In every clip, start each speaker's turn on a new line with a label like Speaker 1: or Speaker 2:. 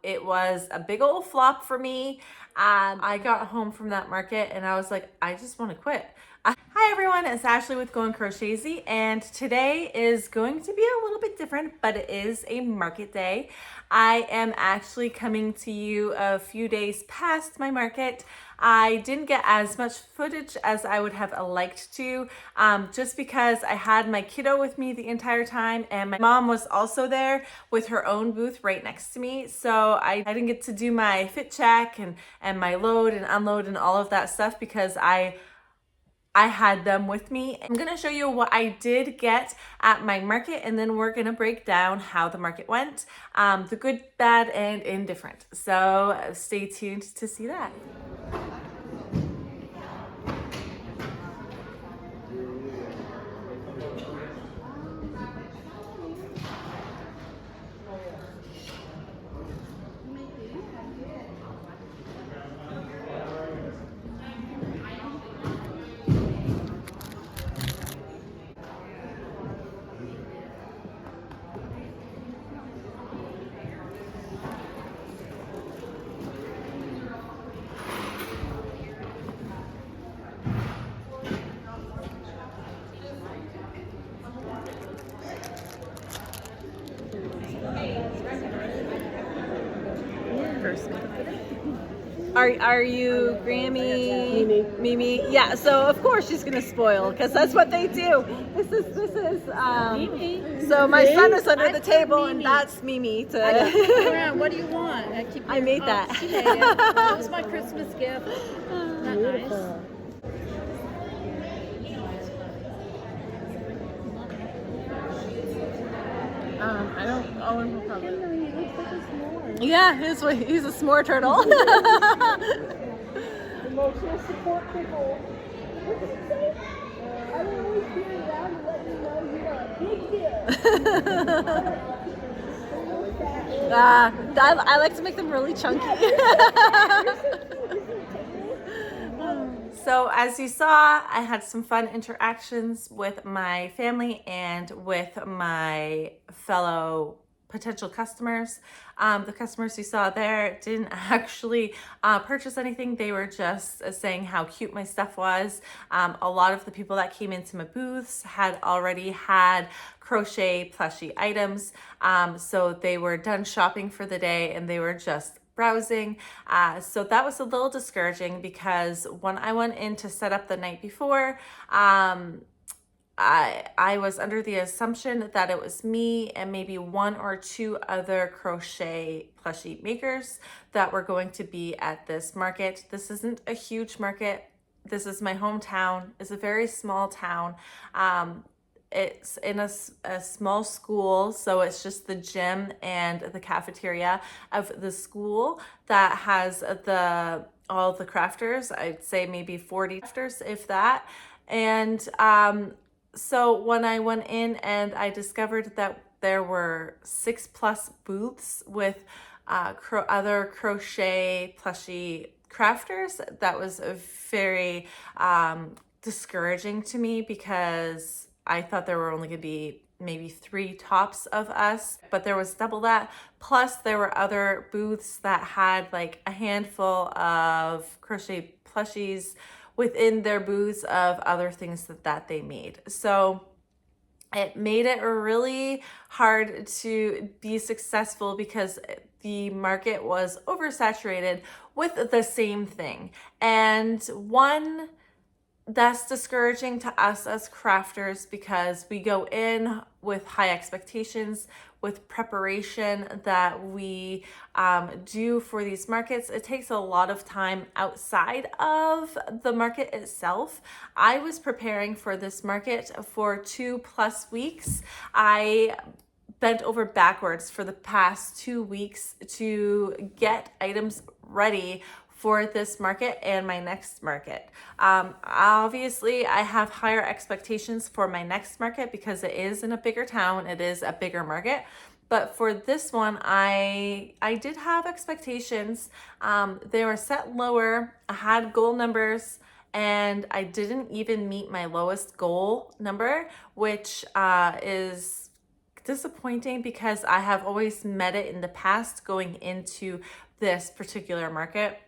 Speaker 1: It was a big old flop for me. I got home from that market and I was like, I just want to quit. Hi everyone, it's Ashley with Going Crochetzy, and today is going to be a little bit different, but it is a market day. I am actually coming to you a few days past my market. I didn't get as much footage as I would have liked to, just because I had my kiddo with me the entire time, and my mom was also there with her own booth right next to me. So I didn't get to do my fit check and my load and unload and all of that stuff because I had them with me. I'm gonna show you what I did get at my market, and then we're gonna break down how the market went, the good, bad, and indifferent. So stay tuned to see that. Are you Grammy? Mimi? Yeah, so of course she's gonna spoil because that's what they do. This is Mimi. So my son is under the table and that's Mimi.
Speaker 2: What do you want?
Speaker 1: I made that.
Speaker 2: She made it. That was my Christmas gift. Isn't that nice?
Speaker 1: I don't own him probably. Yeah, he's a s'more turtle.
Speaker 3: Emotional support people. What did you say? I will always be around to let you know you are a big deal.
Speaker 1: I like to make them really chunky. So as you saw, I had some fun interactions with my family and with my fellow potential customers. The customers you saw there didn't actually purchase anything. They were just saying how cute my stuff was. A lot of the people that came into my booths had already had crochet plushie items. So they were done shopping for the day and they were just browsing. So that was a little discouraging because when I went in to set up the night before, I was under the assumption that it was me and maybe one or two other crochet plushie makers that were going to be at this market. This isn't a huge market. This is my hometown. It's a very small town. It's in a small school, so it's just the gym and the cafeteria of the school that has all the crafters. I'd say maybe 40 crafters, if that. And so when I went in and I discovered that there were 6+ booths with other crochet plushie crafters, that was very discouraging to me because I thought there were only going to be maybe 3 tops of us, but there was double that. Plus there were other booths that had like a handful of crochet plushies within their booths of other things that they made. So it made it really hard to be successful because the market was oversaturated with the same thing. And one, that's discouraging to us as crafters because we go in with high expectations, with preparation that we do for these markets. It takes a lot of time outside of the market itself. I was preparing for this market for 2+ weeks. I bent over backwards for the past 2 weeks to get items ready for this market and my next market. Obviously, I have higher expectations for my next market because it is in a bigger town, it is a bigger market. But for this one, I did have expectations. They were set lower. I had goal numbers, and I didn't even meet my lowest goal number, which is disappointing because I have always met it in the past going into this particular market.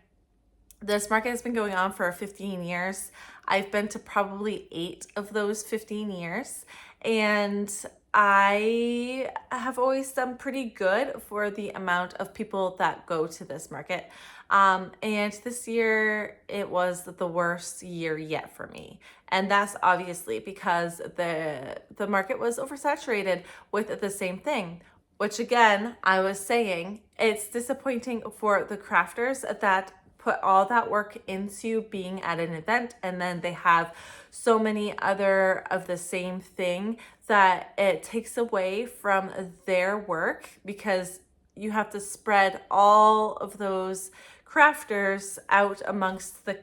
Speaker 1: This market has been going on for 15 years. I've been to probably 8 of those 15 years, and I have always done pretty good for the amount of people that go to this market. And this year it was the worst year yet for me. And that's obviously because the market was oversaturated with the same thing, which again, I was saying, it's disappointing for the crafters that put all that work into being at an event, and then they have so many other of the same thing that it takes away from their work, because you have to spread all of those crafters out amongst the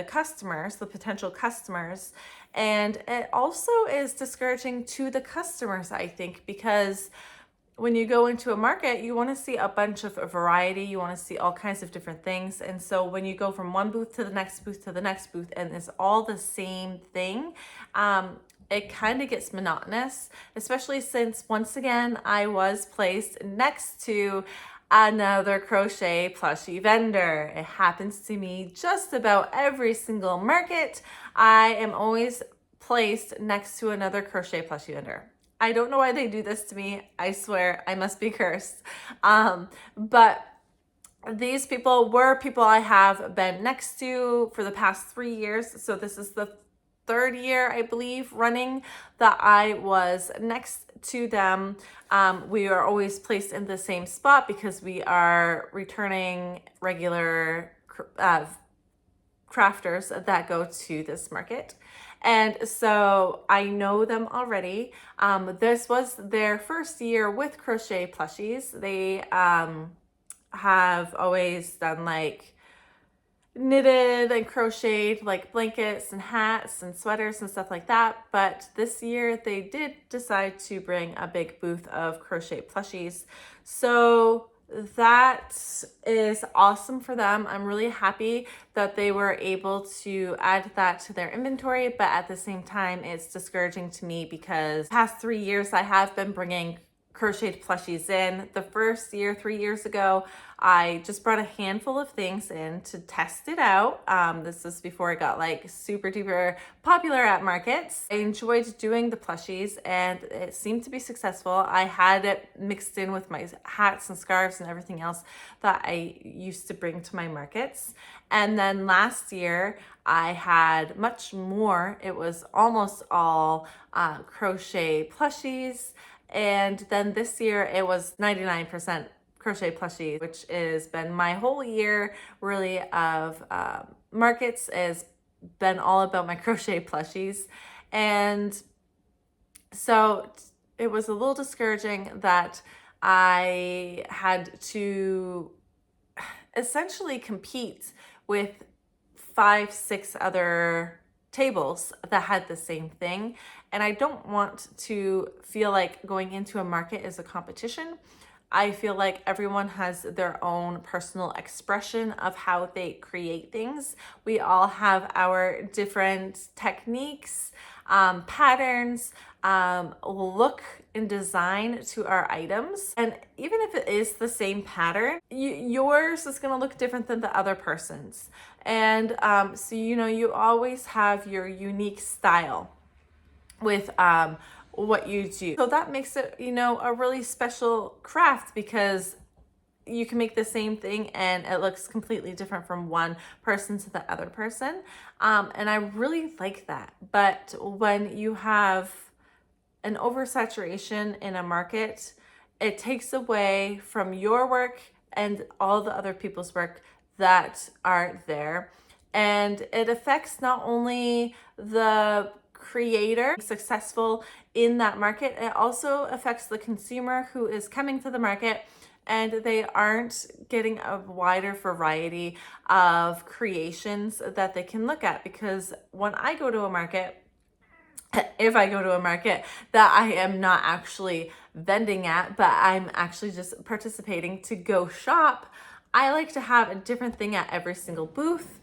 Speaker 1: customers, the potential customers. And it also is discouraging to the customers, I think, because when you go into a market, you want to see a bunch of variety. You want to see all kinds of different things. And so when you go from one booth to the next booth to the next booth, and it's all the same thing, it kind of gets monotonous, especially since, once again, I was placed next to another crochet plushie vendor. It happens to me just about every single market. I am always placed next to another crochet plushie vendor. I don't know why they do this to me. I swear I must be cursed. But these people were people I have been next to for the past 3 years. So this is the 3rd year, I believe, running that I was next to them. We are always placed in the same spot because we are returning regular crafters that go to this market. And so I know them already. This was their first year with crochet plushies. They have always done like knitted and crocheted like blankets and hats and sweaters and stuff like that. But this year they did decide to bring a big booth of crochet plushies. So that is awesome for them. I'm really happy that they were able to add that to their inventory, but at the same time, it's discouraging to me because the past 3 years I have been bringing crocheted plushies in. The first year, 3 years ago, I just brought a handful of things in to test it out. This is before it got like super duper popular at markets. I enjoyed doing the plushies and it seemed to be successful. I had it mixed in with my hats and scarves and everything else that I used to bring to my markets. And then last year I had much more. It was almost all crochet plushies. And then this year it was 99% crochet plushie, which has been my whole year really of markets, has been all about my crochet plushies. And so it was a little discouraging that I had to essentially compete with 5-6 other tables that had the same thing. And I don't want to feel like going into a market is a competition. I feel like everyone has their own personal expression of how they create things. We all have our different techniques, patterns, look and design to our items. And even if it is the same pattern, yours is going to look different than the other person's. And so, you always have your unique style with what you do. So that makes it, a really special craft, because you can make the same thing and it looks completely different from one person to the other person. And I really like that. But when you have an oversaturation in a market, it takes away from your work and all the other people's work that are there. And it affects not only the creator successful in that market, it also affects the consumer who is coming to the market, and they aren't getting a wider variety of creations that they can look at. Because when I go to a market, if I go to a market that I am not actually vending at, but I'm actually just participating to go shop, I like to have a different thing at every single booth.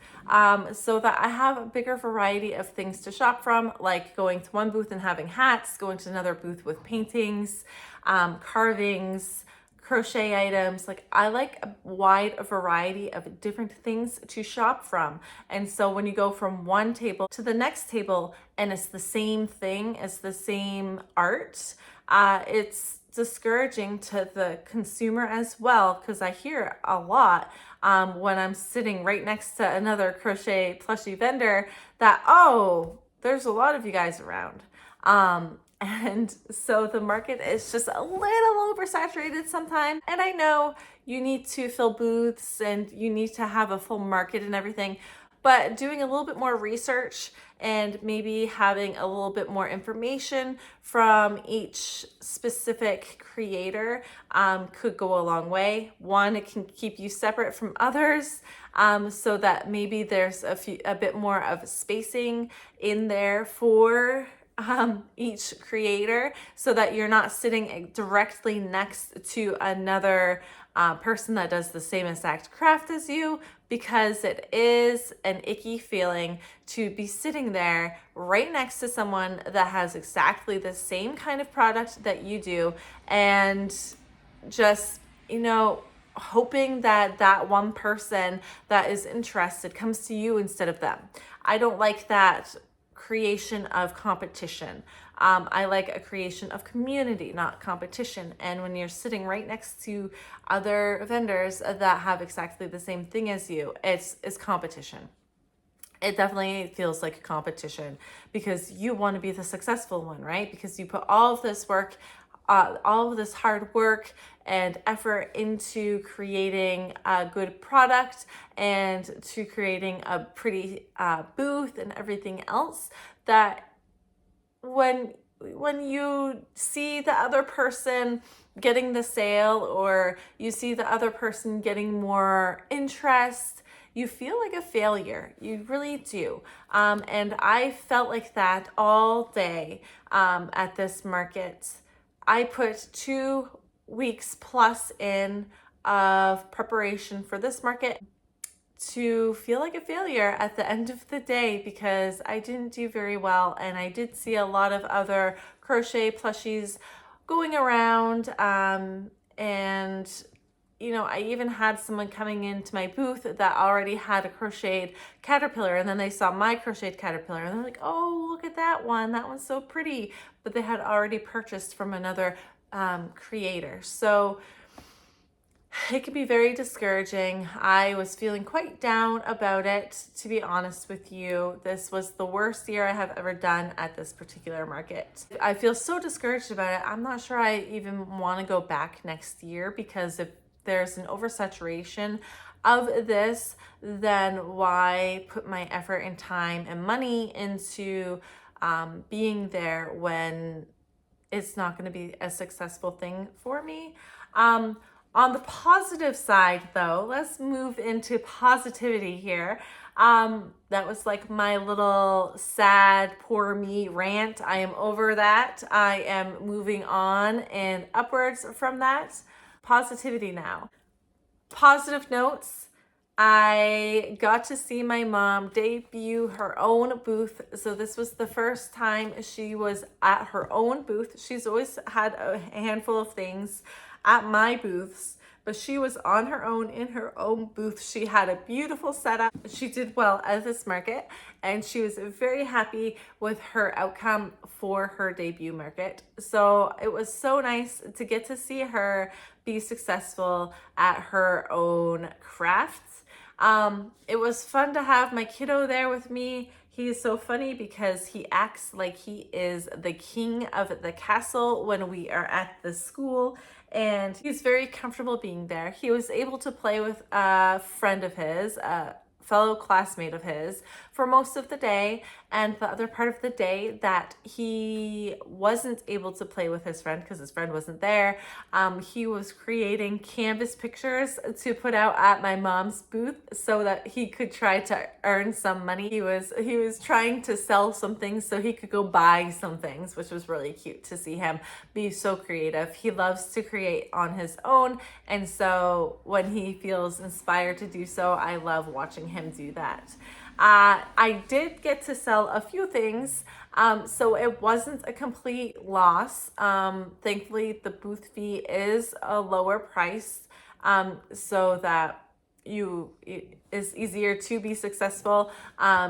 Speaker 1: so that I have a bigger variety of things to shop from, like going to one booth and having hats, going to another booth with paintings, carvings, crochet items. Like I like a wide variety of different things to shop from. And so when you go from one table to the next table and it's the same thing, it's the same art, it's discouraging to the consumer as well, because I hear a lot when I'm sitting right next to another crochet plushie vendor that, oh, there's a lot of you guys around. And so the market is just a little oversaturated sometimes. And I know you need to fill booths and you need to have a full market and everything, but doing a little bit more research and maybe having a little bit more information from each specific creator could go a long way. One, it can keep you separate from others, so that maybe there's a bit more of spacing in there for each creator, so that you're not sitting directly next to another person that does the same exact craft as you, because it is an icky feeling to be sitting there right next to someone that has exactly the same kind of product that you do, and just, hoping that that one person that is interested comes to you instead of them. I don't like that creation of competition. I like a creation of community, not competition. And when you're sitting right next to other vendors that have exactly the same thing as you, it's competition. It definitely feels like a competition, because you want to be the successful one, right? Because you put all of this work, all of this hard work and effort into creating a good product and to creating a pretty booth and everything else, that when you see the other person getting the sale, or you see the other person getting more interest, you feel like a failure. You really do. And I felt like that all day at this market. I put 2 weeks plus in of preparation for this market to feel like a failure at the end of the day, because I didn't do very well. And I did see a lot of other crochet plushies going around, and I even had someone coming into my booth that already had a crocheted caterpillar, and then they saw my crocheted caterpillar and they're like, oh, look at that one. That one's so pretty. But they had already purchased from another creator. So it can be very discouraging. I was feeling quite down about it, to be honest with you. This was the worst year I have ever done at this particular market. I feel so discouraged about it. I'm not sure I even want to go back next year, because if there's an oversaturation of this, then why put my effort and time and money into being there when it's not going to be a successful thing for me? On the positive side, though, let's move into positivity here. That was like my little sad, poor me rant. I am over that. I am moving on and upwards from that. Positivity now. Positive notes. I got to see my mom debut her own booth. So this was the first time she was at her own booth. She's always had a handful of things at my booths, but she was on her own in her own booth. She had a beautiful setup. She did well at this market, and she was very happy with her outcome for her debut market. So it was so nice to get to see her be successful at her own crafts. It was fun to have my kiddo there with me. He is so funny because he acts like he is the king of the castle when we are at the school, and he's very comfortable being there. He was able to play with a friend of his, a fellow classmate of his, for most of the day, and the other part of the day that he wasn't able to play with his friend because his friend wasn't there, he was creating canvas pictures to put out at my mom's booth so that he could try to earn some money. He was trying to sell some things so he could go buy some things, which was really cute to see him be so creative. He loves to create on his own, and so when he feels inspired to do so, I love watching him do that. I did get to sell a few things, so it wasn't a complete loss. Thankfully, the booth fee is a lower price, so that it is easier to be successful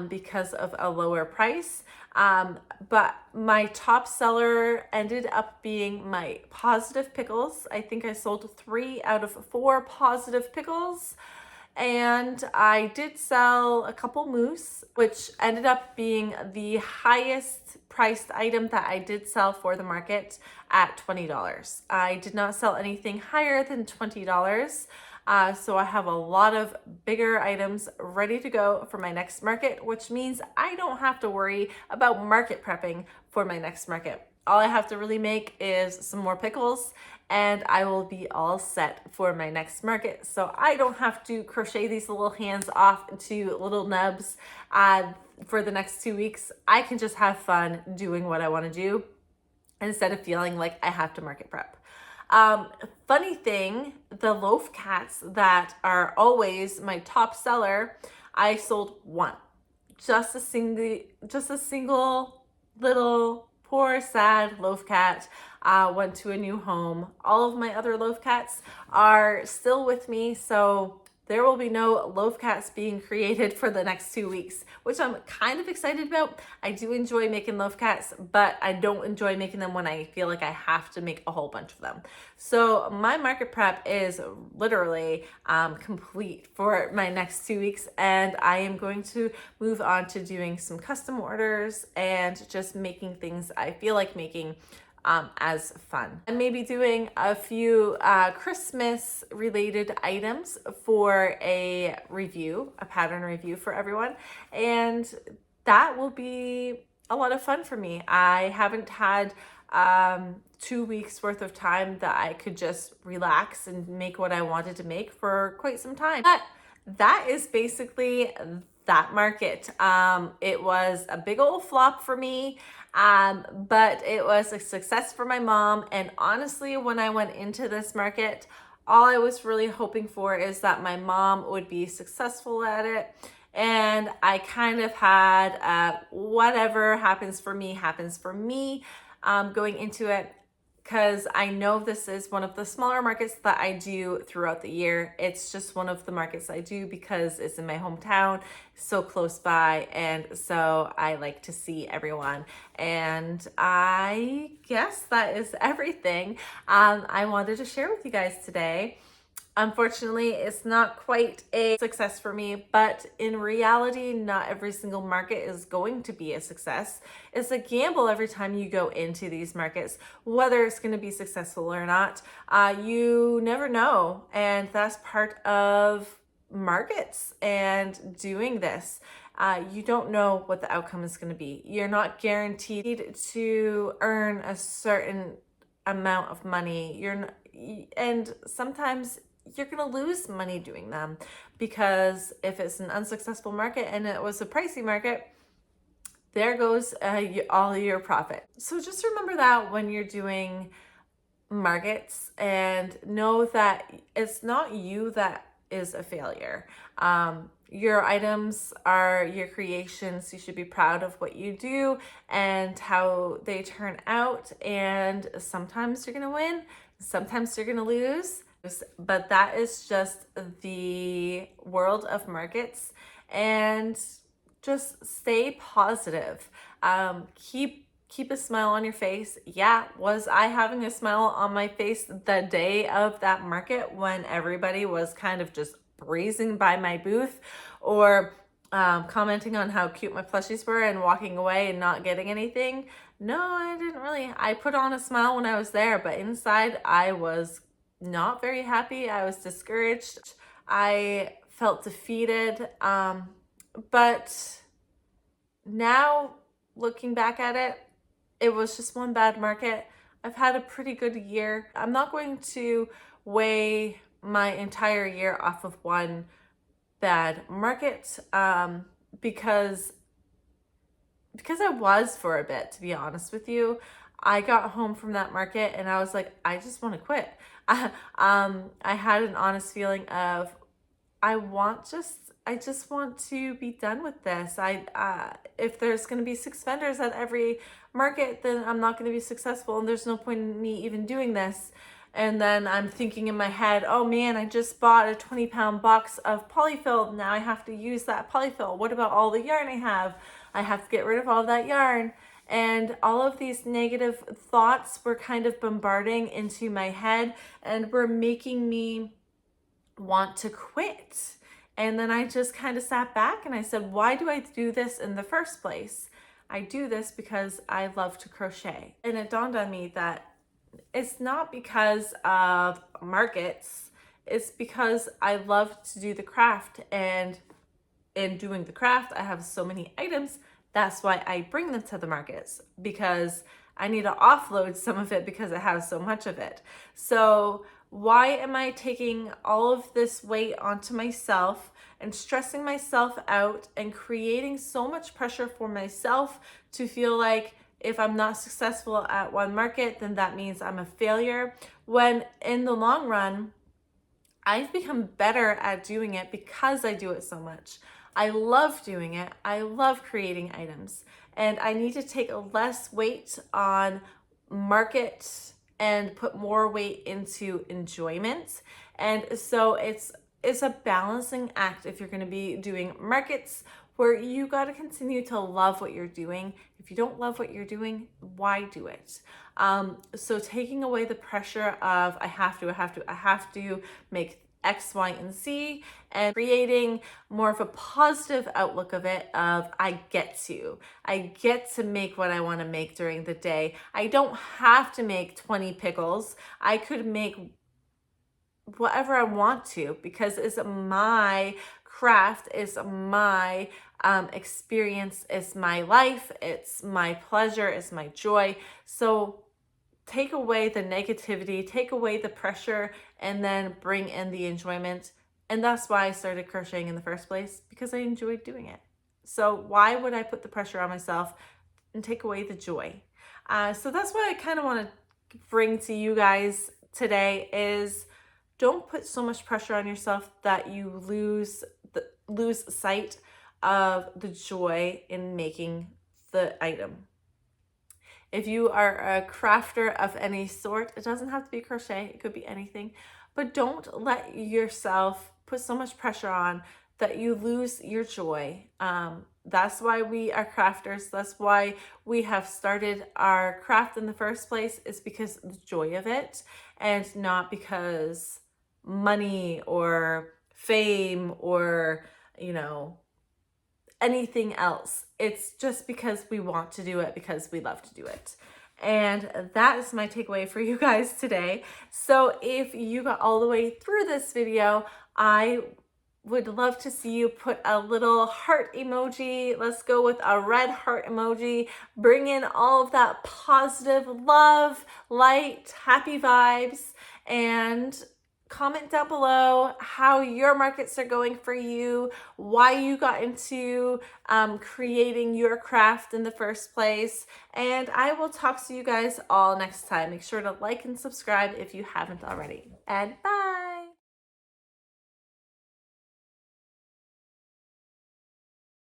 Speaker 1: because of a lower price. But my top seller ended up being my positive pickles. I think I sold 3 out of 4 positive pickles. And I did sell a couple mousse, which ended up being the highest priced item that I did sell for the market at $20. I did not sell anything higher than $20. So I have a lot of bigger items ready to go for my next market, which means I don't have to worry about market prepping for my next market. All I have to really make is some more pickles and I will be all set for my next market. So I don't have to crochet these little hands off to little nubs for the next 2 weeks. I can just have fun doing what I want to do instead of feeling like I have to market prep. Funny thing, the loaf cats that are always my top seller, I sold 1. Just a single little poor sad loaf cat went to a new home. All of my other loaf cats are still with me, so there will be no loaf cats being created for the next 2 weeks, which I'm kind of excited about. I do enjoy making loaf cats, but I don't enjoy making them when I feel like I have to make a whole bunch of them. So my market prep is literally complete for my next 2 weeks, and I am going to move on to doing some custom orders and just making things I feel like making as fun. And maybe doing a few Christmas related items for a pattern review for everyone. And that will be a lot of fun for me. I haven't had 2 weeks worth of time that I could just relax and make what I wanted to make for quite some time. But that is basically that market. It was a big old flop for me, but it was a success for my mom. And honestly, when I went into this market, all I was really hoping for is that my mom would be successful at it. And I kind of had whatever happens for me going into it, because I know this is one of the smaller markets that I do throughout the year. It's just one of the markets I do because it's in my hometown, so close by, and so I like to see everyone. And I guess that is everything I wanted to share with you guys today. Unfortunately, it's not quite a success for me, but in reality, not every single market is going to be a success. It's a gamble every time you go into these markets, whether it's going to be successful or not. You never know, and that's part of markets and doing this. You don't know what the outcome is going to be. You're not guaranteed to earn a certain amount of money. And sometimes you're going to lose money doing them, because if it's an unsuccessful market and it was a pricey market, there goes all your profit. So just remember that when you're doing markets, and know that it's not you that is a failure. Your items are your creations. You should be proud of what you do and how they turn out. And sometimes you're going to win, sometimes you're going to lose. But that is just the world of markets, and just stay positive. Keep a smile on your face. Yeah, was I having a smile on my face the day of that market when everybody was kind of just breezing by my booth, or commenting on how cute my plushies were and walking away and not getting anything? No, I didn't really. I put on a smile when I was there, but inside I was not very happy. I was discouraged. I felt defeated. But now looking back at it, it was just one bad market. I've had a pretty good year. I'm not going to weigh my entire year off of one bad market, because I was for a bit, to be honest with you. I got home from that market and I was like, I just want to quit. I had an honest feeling of, I want just I just want to be done with this. If there's going to be 6 vendors at every market, then I'm not going to be successful, and there's no point in me even doing this. And then I'm thinking in my head, oh man, I just bought a 20-pound box of polyfill. Now I have to use that polyfill. What about all the yarn I have? I have to get rid of all that yarn. And all of these negative thoughts were kind of bombarding into my head and were making me want to quit. And then I just kind of sat back and I said, why do I do this in the first place? I do this because I love to crochet. And it dawned on me that it's not because of markets, it's because I love to do the craft, and in doing the craft, I have so many items. That's why I bring them to the markets, because I need to offload some of it because I have so much of it. So why am I taking all of this weight onto myself and stressing myself out and creating so much pressure for myself to feel like if I'm not successful at one market, then that means I'm a failure, when in the long run, I've become better at doing it because I do it so much. I love doing it. I love creating items, and I need to take less weight on market and put more weight into enjoyment. And so it's a balancing act if you're going to be doing markets, where you got to continue to love what you're doing. If you don't love what you're doing, why do it? So taking away the pressure of I have to make X, Y, and Z, and creating more of a positive outlook of it, of I get to make what I want to make during the day. I don't have to make 20 pickles. I could make whatever I want to, because it's my craft, it's my experience, it's my life, it's my pleasure, it's my joy. So take away the negativity, take away the pressure, and then bring in the enjoyment. And that's why I started crocheting in the first place, because I enjoyed doing it. So why would I put the pressure on myself and take away the joy? So that's what I kind of want to bring to you guys today, is don't put so much pressure on yourself that you lose sight of the joy in making the item. If you are a crafter of any sort, it doesn't have to be crochet, it could be anything, but don't let yourself put so much pressure on that you lose your joy. That's why we are crafters. That's why we have started our craft in the first place, is because of the joy of it, and not because money or fame or, anything else. It's just because we want to do it, because we love to do it. And that is my takeaway for you guys today. So if you got all the way through this video, I would love to see you put a little heart emoji. Let's go with a red heart emoji. Bring in all of that positive love, light, happy vibes, and comment down below how your markets are going for you, why you got into creating your craft in the first place, and I will talk to you guys all next time. Make sure to like and subscribe if you haven't already, and bye!